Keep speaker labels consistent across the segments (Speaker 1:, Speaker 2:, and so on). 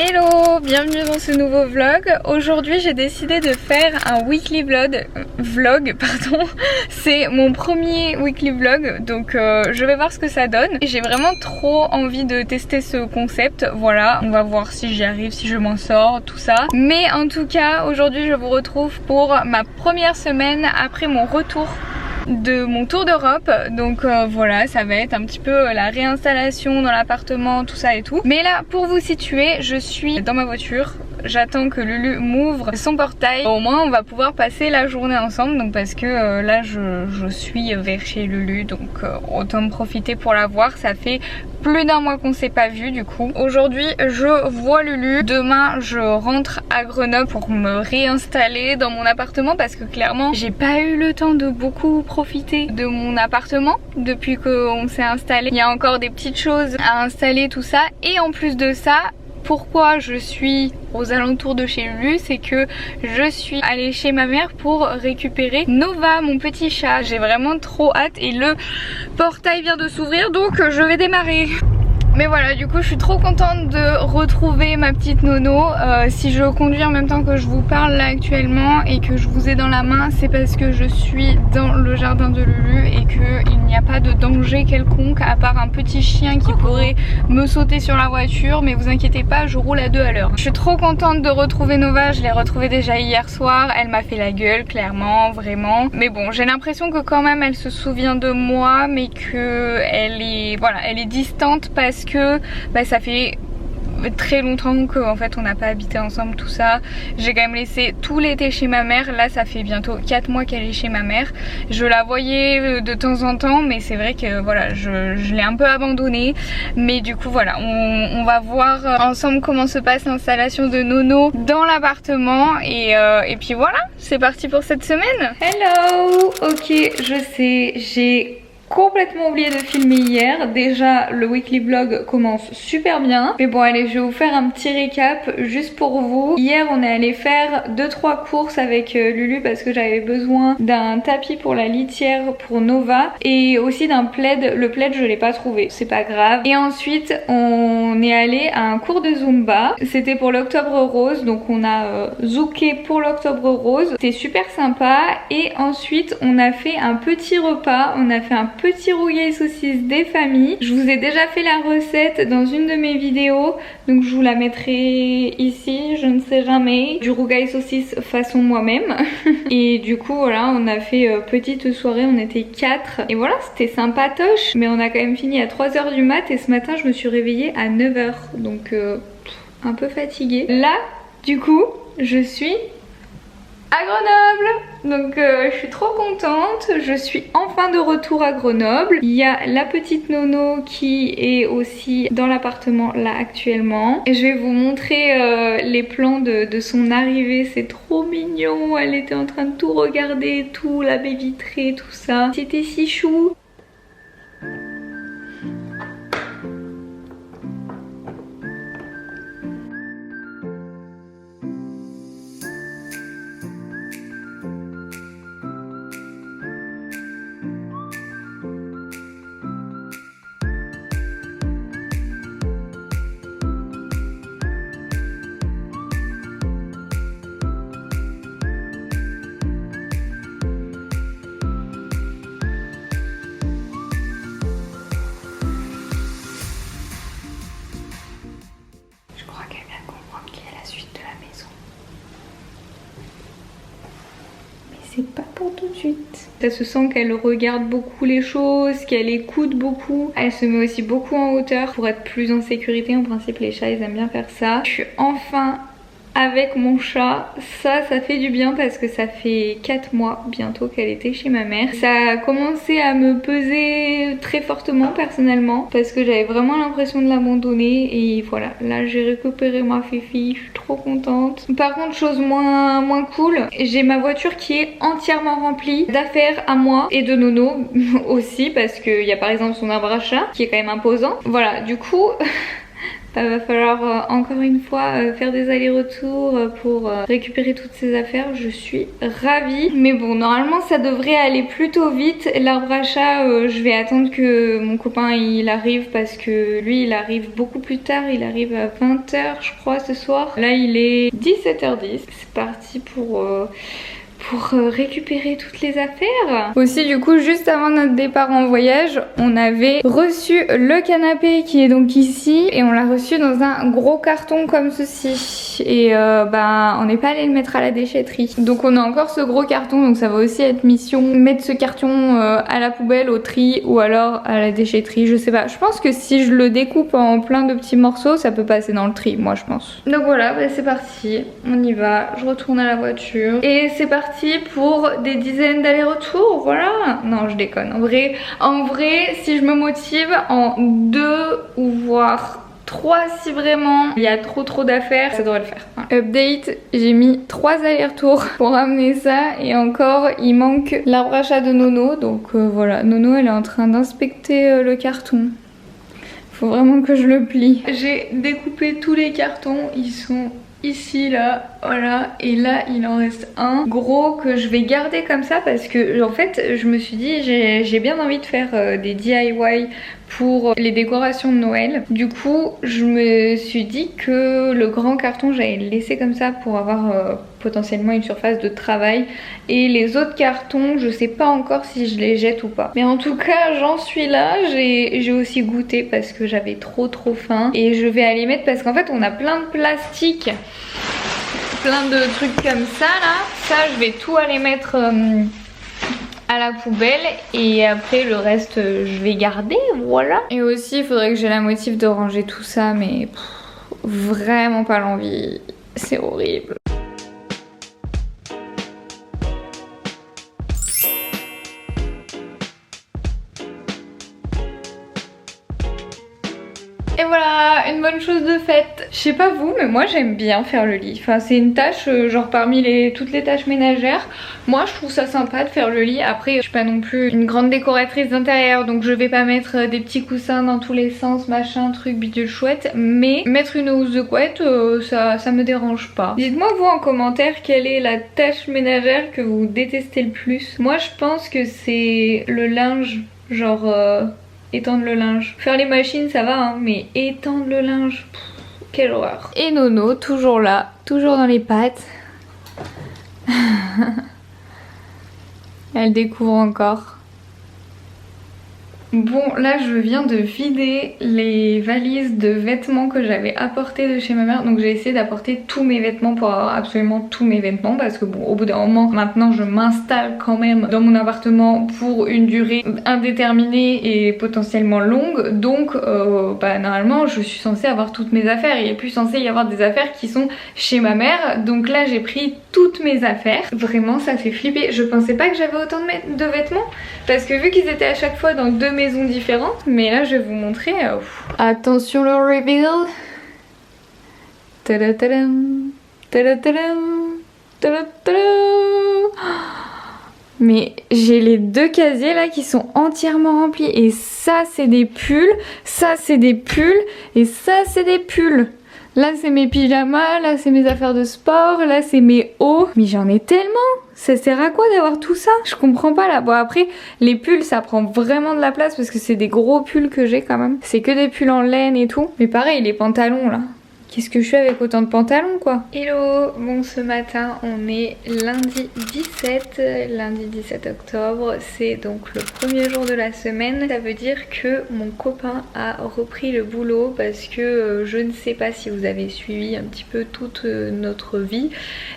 Speaker 1: Hello, bienvenue dans ce nouveau vlog. Aujourd'hui j'ai décidé de faire un weekly vlog. C'est mon premier weekly vlog, donc je vais voir ce que ça donne. J'ai vraiment trop envie de tester ce concept, voilà, on va voir si j'y arrive, si je m'en sors, tout ça. Mais en tout cas, aujourd'hui je vous retrouve pour ma première semaine après mon retour de mon tour d'Europe, donc voilà, ça va être un petit peu la réinstallation dans l'appartement, tout ça et tout. Mais là, pour vous situer, je suis dans ma voiture. J'attends que Lulu m'ouvre son portail. Au moins on va pouvoir passer la journée ensemble, donc parce que là je suis vers chez Lulu, donc autant me profiter pour la voir. Ça fait plus d'un mois qu'on s'est pas vu du coup. Aujourd'hui je vois Lulu, demain je rentre à Grenoble pour me réinstaller dans mon appartement parce que clairement j'ai pas eu le temps de beaucoup profiter de mon appartement depuis qu'on s'est installé. Il y a encore des petites choses à installer, tout ça, et en plus de ça, pourquoi je suis aux alentours de chez Lulu, c'est que je suis allée chez ma mère pour récupérer Nova, mon petit chat. J'ai vraiment trop hâte et le portail vient de s'ouvrir, donc je vais démarrer. Mais voilà, du coup je suis trop contente de retrouver ma petite Nono. Si je conduis en même temps que je vous parle là actuellement et que je vous ai dans la main, c'est parce que je suis dans le jardin de Lulu et qu'il n'y a pas de danger quelconque à part un petit chien qui pourrait me sauter sur la voiture. Mais vous inquiétez pas, je roule à 2 à l'heure. Je suis trop contente de retrouver Nova, je l'ai retrouvée déjà hier soir. Elle m'a fait la gueule, clairement, vraiment. Mais bon, j'ai l'impression que quand même elle se souvient de moi, mais que elle est distante parce que ça fait très longtemps qu'en fait on n'a pas habité ensemble, tout ça. J'ai quand même laissé tout l'été chez ma mère. Là ça fait bientôt 4 mois qu'elle est chez ma mère. Je la voyais de temps en temps, mais c'est vrai que voilà, je l'ai un peu abandonnée. Mais du coup voilà, on va voir ensemble comment se passe l'installation de Nono dans l'appartement. Et puis voilà, c'est parti pour cette semaine. Hello. Ok, je sais, j'ai complètement oublié de filmer hier. Déjà le weekly vlog commence super bien. Mais bon allez, je vais vous faire un petit récap juste pour vous. Hier on est allé faire 2-3 courses avec Lulu parce que j'avais besoin d'un tapis pour la litière pour Nova et aussi d'un plaid. Le plaid je l'ai pas trouvé, c'est pas grave. Et ensuite on est allé à un cours de Zumba. C'était pour l'octobre rose, donc on a zouké pour l'octobre rose. C'était super sympa. Et ensuite on a fait un petit repas. On a fait un petit rougail saucisse des familles. Je vous ai déjà fait la recette dans une de mes vidéos, donc je vous la mettrai ici, je ne sais jamais. Du rougail saucisse façon moi-même. Et du coup voilà, on a fait petite soirée, on était 4 et voilà, c'était sympatoche. Mais on a quand même fini à 3 h du mat et ce matin je me suis réveillée à 9 h, donc un peu fatiguée. Là du coup je suis à Grenoble, donc je suis trop contente. Je suis enfin de retour à Grenoble. Il y a la petite Nono qui est aussi dans l'appartement là actuellement. Et je vais vous montrer les plans de son arrivée. C'est trop mignon. Elle était en train de tout regarder, tout, la baie vitrée, tout ça. C'était si chou. Pas pour tout de suite. Ça se sent qu'elle regarde beaucoup les choses, qu'elle écoute beaucoup. Elle se met aussi beaucoup en hauteur pour être plus en sécurité. En principe les chats ils aiment bien faire ça. Je suis enfin avec mon chat. Ça fait du bien parce que ça fait 4 mois bientôt qu'elle était chez ma mère. Ça a commencé à me peser très fortement personnellement parce que j'avais vraiment l'impression de l'abandonner. Et voilà, là j'ai récupéré ma fifi, je suis trop contente. Par contre, chose moins cool, j'ai ma voiture qui est entièrement remplie d'affaires à moi et de Nono aussi parce qu'il y a par exemple son arbre à chat qui est quand même imposant. Voilà, du coup Va falloir encore une fois faire des allers-retours pour récupérer toutes ces affaires. Je suis ravie. Mais bon, normalement ça devrait aller plutôt vite. L'arbre à chat, je vais attendre que mon copain il arrive parce que lui il arrive beaucoup plus tard. Il arrive à 20 h je crois ce soir. Là il est 17 h 10. C'est parti pour récupérer toutes les affaires. Aussi du coup juste avant notre départ en voyage, on avait reçu le canapé qui est donc ici et on l'a reçu dans un gros carton comme ceci et on n'est pas allé le mettre à la déchetterie. Donc on a encore ce gros carton, donc ça va aussi être mission mettre ce carton à la poubelle, au tri ou alors à la déchetterie, je sais pas. Je pense que si je le découpe en plein de petits morceaux ça peut passer dans le tri, moi je pense. Donc voilà, c'est parti, on y va, je retourne à la voiture et c'est parti pour des dizaines d'allers-retours, voilà. Non, je déconne. En vrai, si je me motive, en 2 ou voire 3 si vraiment il y a trop d'affaires, ça devrait le faire. Voilà. Update, j'ai mis 3 allers-retours pour amener ça et encore il manque l'arbre à chat de Nono, donc voilà, Nono elle est en train d'inspecter le carton. Faut vraiment que je le plie. J'ai découpé tous les cartons, ils sont ici là, voilà, et là il en reste un gros que je vais garder comme ça parce que en fait je me suis dit j'ai bien envie de faire des DIY pour les décorations de Noël. Du coup je me suis dit que le grand carton j'allais le laisser comme ça pour avoir potentiellement une surface de travail et les autres cartons je sais pas encore si je les jette ou pas, mais en tout cas j'en suis là. J'ai aussi goûté parce que j'avais trop faim et je vais aller mettre parce qu'en fait on a plein de plastique, plein de trucs comme ça là. Ça je vais tout aller mettre à la poubelle et après le reste je vais garder, voilà. Et aussi il faudrait que j'ai la motive de ranger tout ça mais vraiment pas l'envie, c'est horrible. Et voilà, une bonne chose de faite. Je sais pas vous, mais moi j'aime bien faire le lit. Enfin c'est une tâche, genre parmi toutes les tâches ménagères, moi je trouve ça sympa de faire le lit. Après je suis pas non plus une grande décoratrice d'intérieur, donc je vais pas mettre des petits coussins dans tous les sens, machin, truc bidule chouette. Mais mettre une housse de couette, ça me dérange pas. Dites-moi vous en commentaire quelle est la tâche ménagère que vous détestez le plus. Moi je pense que c'est le linge, genre... étendre le linge. Faire les machines ça va hein, mais étendre le linge, quelle horreur. Et Nono toujours là, toujours dans les pattes. Elle découvre encore. Bon là je viens de vider les valises de vêtements que j'avais apportées de chez ma mère. Donc j'ai essayé d'apporter tous mes vêtements pour avoir absolument tous mes vêtements parce que bon au bout d'un moment maintenant je m'installe quand même dans mon appartement pour une durée indéterminée et potentiellement longue. Donc normalement je suis censée avoir toutes mes affaires. Il est plus censé y avoir des affaires qui sont chez ma mère. Donc là j'ai pris toutes mes affaires. Vraiment ça fait flipper. Je pensais pas que j'avais autant de vêtements parce que vu qu'ils étaient à chaque fois dans 2 maisons différentes, mais là je vais vous montrer. Attention le reveal. Tadadadam, tadadadam, tadadadam. Mais j'ai les 2 casiers là qui sont entièrement remplis et ça c'est des pulls, ça c'est des pulls et ça c'est des pulls. Là c'est mes pyjamas, là c'est mes affaires de sport, là c'est mes hauts. Mais j'en ai tellement. Ça sert à quoi d'avoir tout ça? Je comprends pas là. Bon après les pulls ça prend vraiment de la place parce que c'est des gros pulls que j'ai quand même. C'est que des pulls en laine et tout. Mais pareil les pantalons là. Qu'est-ce que je fais avec autant de pantalons quoi? Hello, bon ce matin on est lundi 17 octobre, c'est donc le premier jour de la semaine. Ça veut dire que mon copain a repris le boulot parce que je ne sais pas si vous avez suivi un petit peu toute notre vie,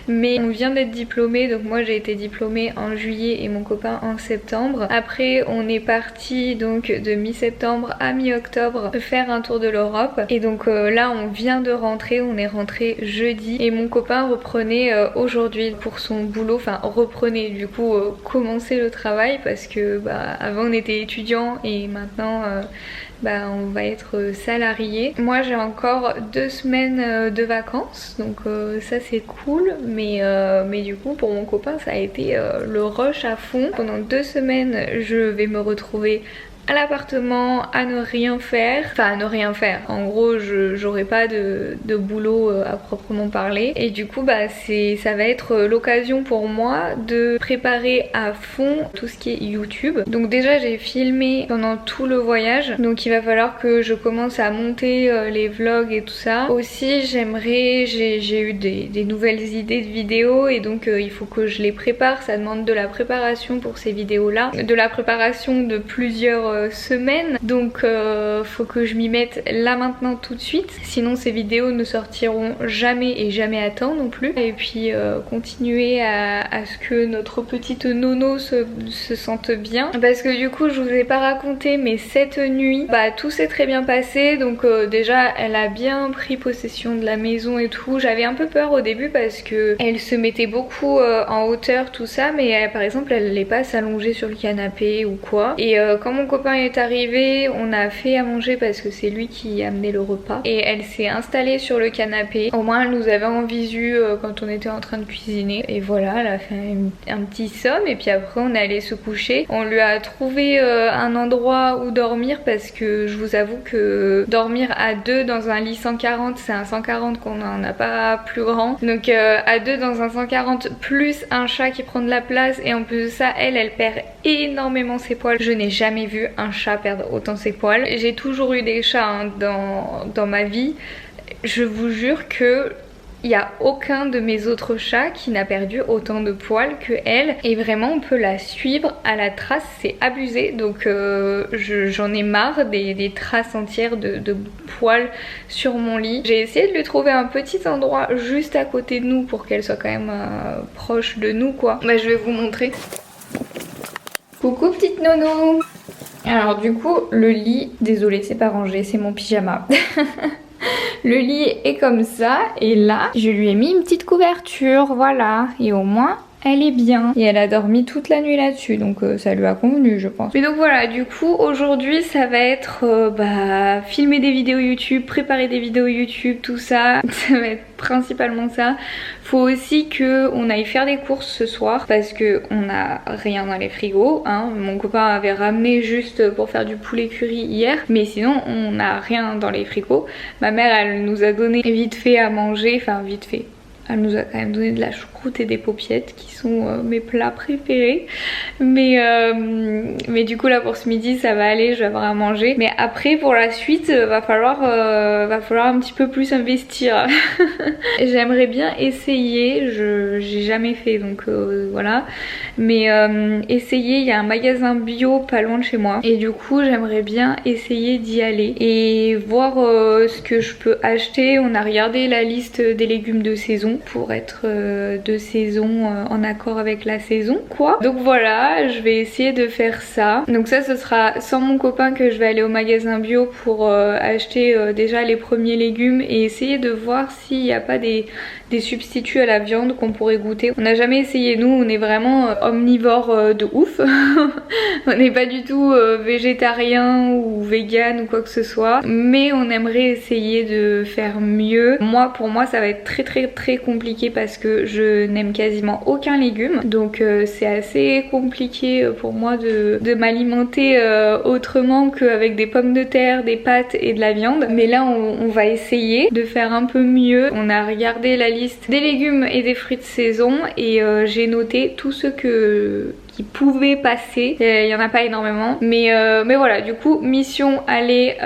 Speaker 1: mais on vient d'être diplômés, donc moi j'ai été diplômée en juillet et mon copain en septembre. Après on est parti donc de mi-septembre à mi-octobre faire un tour de l'Europe et donc là on vient de rentrer, on est rentré jeudi et mon copain reprenait aujourd'hui pour son boulot, enfin reprenait du coup commencer le travail parce que avant on était étudiant et maintenant on va être salarié. Moi j'ai encore 2 semaines de vacances donc ça c'est cool mais du coup pour mon copain ça a été le rush à fond. Pendant 2 semaines je vais me retrouver à l'appartement à ne rien faire, enfin à ne rien faire, en gros j'aurai pas de boulot à proprement parler, et du coup bah ça va être l'occasion pour moi de préparer à fond tout ce qui est YouTube. Donc déjà j'ai filmé pendant tout le voyage, donc il va falloir que je commence à monter les vlogs et tout ça. Aussi j'aimerais, j'ai eu des nouvelles idées de vidéos, et donc il faut que je les prépare, ça demande de la préparation pour ces vidéos là, de la préparation de plusieurs semaines, donc faut que je m'y mette là maintenant tout de suite, sinon ces vidéos ne sortiront jamais et jamais à temps non plus. Et puis continuer à ce que notre petite Nono se sente bien, parce que du coup je vous ai pas raconté, mais cette nuit bah tout s'est très bien passé. Donc déjà elle a bien pris possession de la maison et tout. J'avais un peu peur au début parce que elle se mettait beaucoup en hauteur tout ça, mais par exemple elle n'est pas s'allonger sur le canapé ou quoi. Et quand mon copain est arrivé, on a fait à manger parce que c'est lui qui amenait le repas, et elle s'est installée sur le canapé. Au moins elle nous avait en visu quand on était en train de cuisiner, et voilà, elle a fait un petit somme, et puis après on est allé se coucher. On lui a trouvé un endroit où dormir, parce que je vous avoue que dormir à deux dans un lit 140, c'est un 140 qu'on n'en a pas plus grand, donc à deux dans un 140 plus un chat qui prend de la place, et en plus de ça elle perd énormément ses poils. Je n'ai jamais vu un chat perdre autant ses poils. J'ai toujours eu des chats hein, dans ma vie. Je vous jure que il n'y a aucun de mes autres chats qui n'a perdu autant de poils que elle, et vraiment on peut la suivre à la trace, c'est abusé. Donc j'en ai marre des traces entières de poils sur mon lit. J'ai essayé de lui trouver un petit endroit juste à côté de nous pour qu'elle soit quand même proche de nous quoi. Bah je vais vous montrer. Coucou petite Nono. Alors du coup le lit, désolée c'est pas rangé, c'est mon pyjama. Le lit est comme ça, et là je lui ai mis une petite couverture, voilà, et au moins elle est bien. Et elle a dormi toute la nuit là-dessus, donc ça lui a convenu je pense. Mais donc voilà, du coup aujourd'hui ça va être filmer des vidéos YouTube, préparer des vidéos YouTube, tout ça. Ça va être principalement ça. Faut aussi qu'on aille faire des courses ce soir, parce que on n'a rien dans les frigos hein. Mon copain avait ramené juste pour faire du poulet curry hier, mais sinon on n'a rien dans les frigos. Ma mère elle nous a donné vite fait à manger, enfin vite fait, elle nous a quand même donné de la choucroute et des paupiettes qui sont mes plats préférés. Mais du coup là pour ce midi ça va aller, je vais avoir à manger. Mais après pour la suite va falloir un petit peu plus investir. J'aimerais bien essayer, j'ai jamais fait donc voilà. Mais essayer, il y a un magasin bio pas loin de chez moi. Et du coup j'aimerais bien essayer d'y aller et voir ce que je peux acheter. On a regardé la liste des légumes de saison pour être de saison en accord avec la saison quoi. Donc voilà, je vais essayer de faire ça. Donc ça ce sera sans mon copain que je vais aller au magasin bio pour acheter déjà les premiers légumes et essayer de voir s'il n'y a pas des substituts à la viande qu'on pourrait goûter. On n'a jamais essayé, nous on est vraiment omnivore de ouf. On n'est pas du tout végétarien ou vegan ou quoi que ce soit, mais on aimerait essayer de faire mieux. Pour moi ça va être très compliqué parce que je n'aime quasiment aucun légume, donc c'est assez compliqué pour moi de m'alimenter autrement qu'avec des pommes de terre, des pâtes et de la viande. Mais là on va essayer de faire un peu mieux. On a regardé la liste des légumes et des fruits de saison et j'ai noté tous ceux qui pouvaient passer. Il y en a pas énormément, mais voilà, du coup mission aller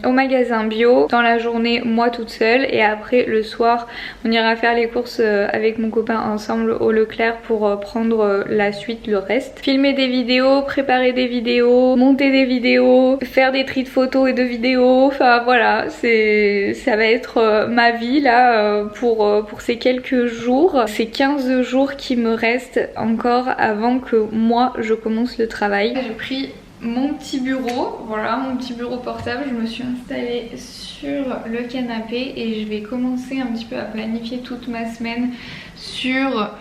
Speaker 1: au magasin bio dans la journée moi toute seule, et après le soir on ira faire les courses avec mon copain ensemble au Leclerc pour prendre la suite, le reste. Filmer des vidéos, préparer des vidéos, monter des vidéos, faire des tris de photos et de vidéos, enfin voilà, ça va être ma vie là pour ces quelques jours, ces 15 jours qui me restent encore avant que moi je commence le travail. J'ai pris mon petit bureau, voilà mon petit bureau portable, je me suis installée sur le canapé et je vais commencer un petit peu à planifier toute ma semaine sur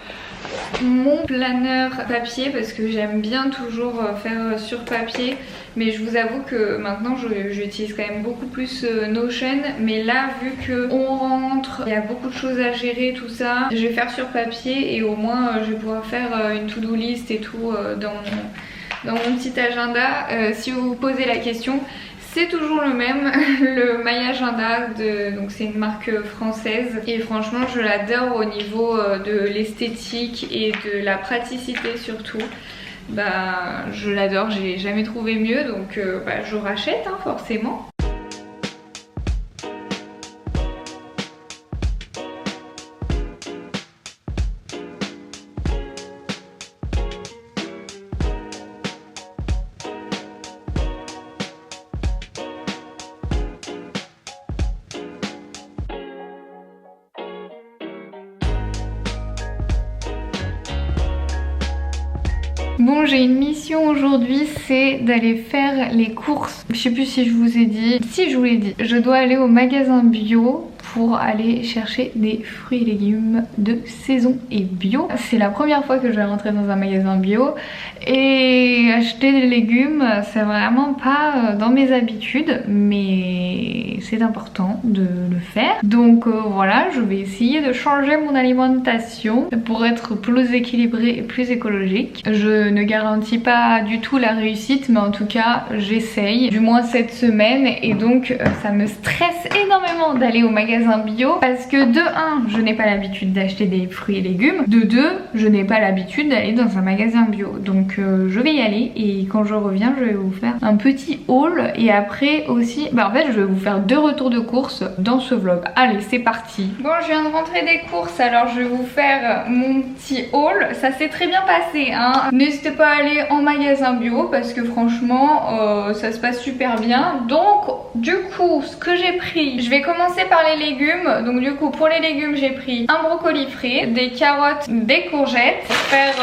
Speaker 1: mon planeur papier, parce que j'aime bien toujours faire sur papier, mais je vous avoue que maintenant j'utilise quand même beaucoup plus Notion. Mais là vu qu'on rentre, il y a beaucoup de choses à gérer, tout ça, je vais faire sur papier et au moins je vais pouvoir faire une to-do list et tout dans mon petit agenda. Si vous vous posez la question, c'est toujours le même, le My Agenda, donc c'est une marque française et franchement je l'adore au niveau de l'esthétique et de la praticité surtout. Bah je l'adore, j'ai jamais trouvé mieux, donc je rachète hein, forcément. Bon, j'ai une mission aujourd'hui, c'est d'aller faire les courses. Je sais plus si je vous ai dit. Si, je vous l'ai dit. Je dois aller au magasin bio pour aller chercher des fruits et légumes de saison et bio. C'est la première fois que je vais rentrer dans un magasin bio et acheter des légumes, c'est vraiment pas dans mes habitudes, mais c'est important de le faire. Donc voilà, je vais essayer de changer mon alimentation pour être plus équilibrée et plus écologique. Je ne garantis pas du tout la réussite, mais en tout cas j'essaye, du moins cette semaine, et donc ça me stresse énormément d'aller au magasin bio parce que de 1, je n'ai pas l'habitude d'acheter des fruits et légumes, de 2, je n'ai pas l'habitude d'aller dans un magasin bio. Donc je vais y aller et quand je reviens je vais vous faire un petit haul et après aussi, en fait je vais vous faire 2 retours de courses dans ce vlog. Allez, c'est parti. Bon, je viens de rentrer des courses, alors je vais vous faire mon petit haul. Ça s'est très bien passé hein. N'hésitez pas à aller en magasin bio parce que franchement ça se passe super bien. Donc du coup ce que j'ai pris, je vais commencer par les légumes. Donc du coup pour les légumes j'ai pris un brocoli frais, des carottes, des courgettes, pour faire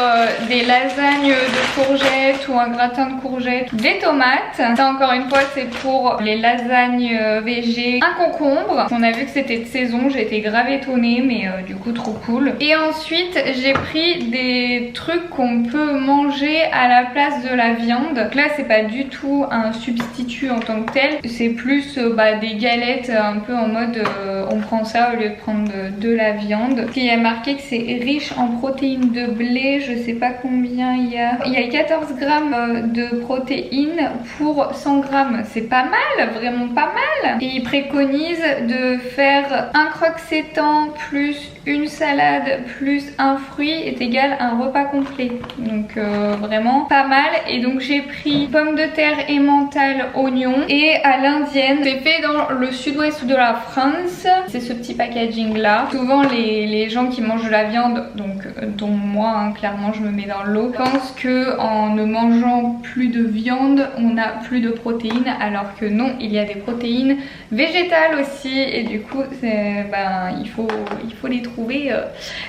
Speaker 1: des lasagnes de courgettes ou un gratin de courgettes, des tomates. Ça encore une fois c'est pour les lasagnes végé, un concombre. On a vu que c'était de saison, j'ai été grave étonnée mais du coup trop cool. Et ensuite j'ai pris des trucs qu'on peut manger à la place de la viande. Donc là c'est pas du tout un substitut en tant que tel, c'est plus des galettes un peu en mode on prend ça au lieu de prendre de la viande. Il y a marqué que c'est riche en protéines de blé, je sais pas combien il y a. Il y a 14 grammes de protéines pour 100 grammes, c'est pas mal, vraiment pas mal. Et il préconise de faire un croque-sétant plus une salade plus un fruit est égal à un repas complet. Donc vraiment pas mal. Et donc j'ai pris pommes de terre, emmental, oignons et à l'indienne. C'est fait dans le sud-ouest de la France. C'est ce petit packaging là. Souvent les gens qui mangent de la viande, donc dont moi hein, clairement je me mets dans l'eau, pensent que en ne mangeant plus de viande on n'a plus de protéines, alors que non, il y a des protéines végétales aussi et du coup il faut les trouver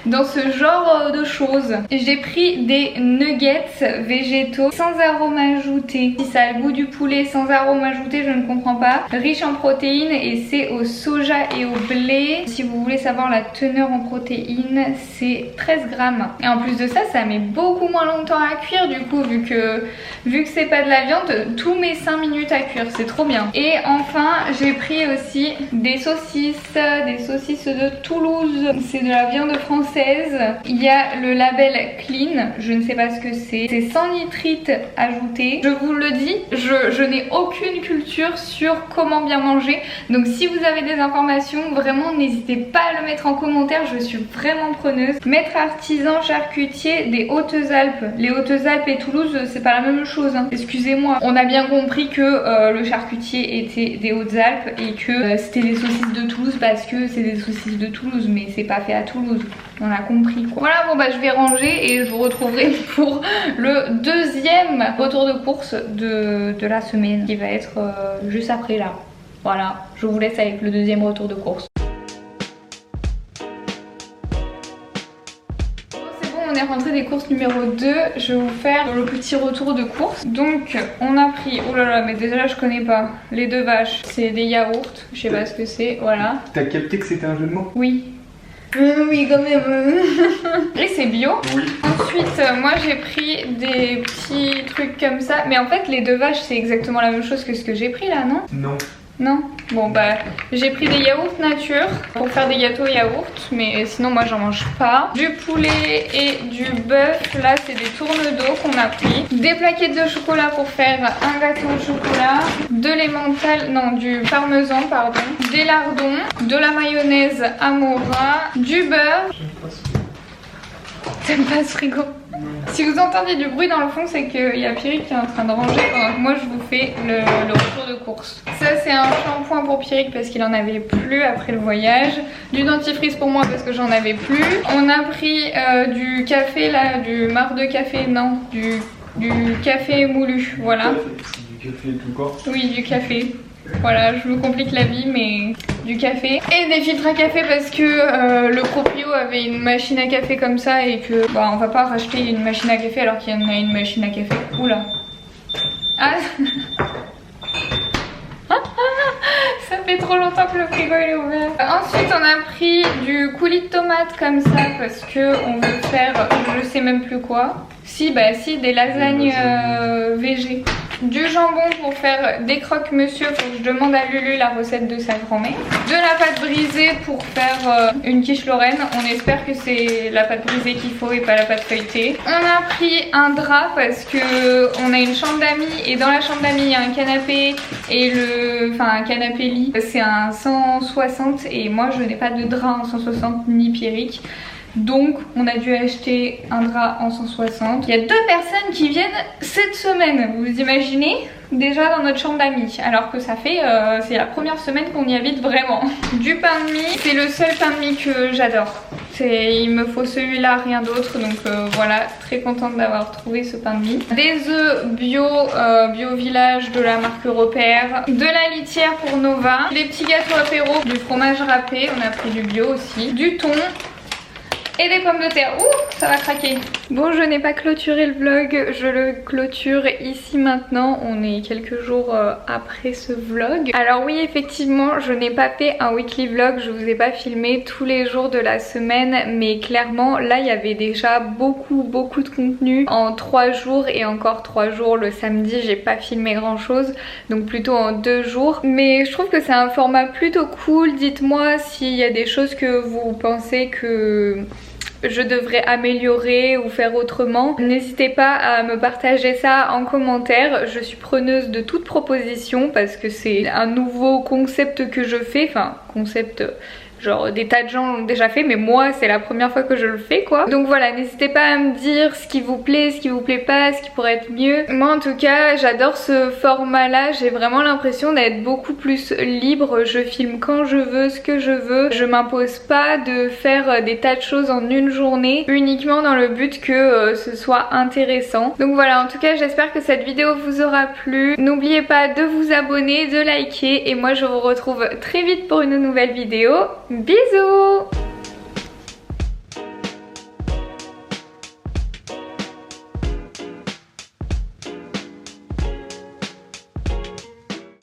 Speaker 1: dans ce genre de choses. J'ai pris des nuggets végétaux sans arôme ajouté. Si ça a le goût du poulet sans arôme ajouté, je ne comprends pas. Riche en protéines et c'est au soja et au blé. Si vous voulez savoir la teneur en protéines, c'est 13 grammes. Et en plus de ça, ça met beaucoup moins longtemps à cuire du coup, vu que c'est pas de la viande, tout met 5 minutes à cuire, c'est trop bien. Et enfin, j'ai pris aussi des saucisses de Toulouse. C'est de la viande française. Il y a le label Clean, je ne sais pas ce que c'est sans nitrite ajouté. Je vous le dis, je n'ai aucune culture sur comment bien manger, donc si vous avez des informations, vraiment n'hésitez pas à le mettre en commentaire, je suis vraiment preneuse. Maître artisan charcutier des Hautes-Alpes. Les Hautes-Alpes et Toulouse, c'est pas la même chose hein. Excusez-moi, on a bien compris que le charcutier était des Hautes-Alpes et que c'était des saucisses de Toulouse parce que c'est des saucisses de Toulouse, mais c'est pas fait à Toulouse, on a compris quoi. Voilà, bon je vais ranger et je vous retrouverai pour le deuxième retour de course de la semaine qui va être juste après là. Voilà, je vous laisse avec le deuxième retour de course. On est rentré des courses numéro 2, je vais vous faire le petit retour de course. Donc on a pris, oh là là, mais déjà là je connais pas, les 2 vaches, c'est des yaourts, je sais pas ce que c'est, voilà.
Speaker 2: T'as capté que c'était un jeu de mots?
Speaker 1: Oui. Oui quand même. Et c'est bio.
Speaker 2: Oui.
Speaker 1: Ensuite moi j'ai pris des petits trucs comme ça, mais en fait les 2 vaches c'est exactement la même chose que ce que j'ai pris là, non?
Speaker 2: Non.
Speaker 1: Non? Bon bah j'ai pris des yaourts nature pour faire des gâteaux yaourt, mais sinon moi j'en mange pas. Du poulet et du bœuf, là c'est des tourne-dos qu'on a pris. Des plaquettes de chocolat pour faire un gâteau au chocolat. De l'emmental, non du parmesan pardon. Des lardons, de la mayonnaise Amora, du beurre. T'aimes pas ce frigo? Si vous entendez du bruit dans le fond, c'est qu'il y a Pierrick qui est en train de ranger pendant que moi je vous fais le retour de course. Ça c'est un shampoing pour Pierrick parce qu'il en avait plus après le voyage. Du dentifrice pour moi parce que j'en avais plus. On a pris du café là, du marc de café, non, du café moulu, voilà.
Speaker 2: Du café tout corps? Oui,
Speaker 1: du café. Voilà, je vous complique la vie, mais du café. Et des filtres à café parce que le proprio avait une machine à café comme ça et que bah, on va pas racheter une machine à café alors qu'il y en a une machine à café. Oula. Ah ça fait trop longtemps que le frigo il est ouvert. Ensuite on a pris du coulis de tomate comme ça parce que on veut faire je sais même plus quoi. Si bah si des lasagnes végé. Du jambon pour faire des croque-monsieur, faut que je demande à Lulu la recette de sa grand-mère. De la pâte brisée pour faire une quiche lorraine. On espère que c'est la pâte brisée qu'il faut et pas la pâte feuilletée. On a pris un drap parce que on a une chambre d'amis et dans la chambre d'amis il y a un canapé et un canapé lit. C'est un 160 et moi je n'ai pas de drap en 160 ni Pierrick. Donc on a dû acheter un drap en 160. Il y a 2 personnes qui viennent cette semaine, vous imaginez? Déjà dans notre chambre d'amis, alors que ça fait c'est la première semaine qu'on y habite vraiment. Du pain de mie, c'est le seul pain de mie que j'adore. Il me faut celui-là, rien d'autre, donc voilà, très contente d'avoir trouvé ce pain de mie. Des œufs bio, bio village de la marque Repère. De la litière pour Nova. Des petits gâteaux apéro, du fromage râpé, on a pris du bio aussi. Du thon. Et des pommes de terre. Ouh, ça va craquer. Bon, je n'ai pas clôturé le vlog, je le clôture ici maintenant. On est quelques jours après ce vlog. Alors oui, effectivement, je n'ai pas fait un weekly vlog, je vous ai pas filmé tous les jours de la semaine, mais clairement, là, il y avait déjà beaucoup de contenu en 3 jours et encore 3 jours. Le samedi, j'ai pas filmé grand chose, donc plutôt en 2 jours. Mais je trouve que c'est un format plutôt cool. Dites-moi s'il y a des choses que vous pensez que je devrais améliorer ou faire autrement. N'hésitez pas à me partager ça en commentaire. Je suis preneuse de toute proposition parce que c'est un nouveau concept que je fais. Enfin, concept... genre des tas de gens l'ont déjà fait mais moi c'est la première fois que je le fais quoi. Donc voilà, n'hésitez pas à me dire ce qui vous plaît, ce qui vous plaît pas, ce qui pourrait être mieux. Moi en tout cas j'adore ce format là, j'ai vraiment l'impression d'être beaucoup plus libre. Je filme quand je veux, ce que je veux. Je m'impose pas de faire des tas de choses en une journée uniquement dans le but que ce soit intéressant. Donc voilà, en tout cas j'espère que cette vidéo vous aura plu. N'oubliez pas de vous abonner, de liker et moi je vous retrouve très vite pour une nouvelle vidéo. Bisous!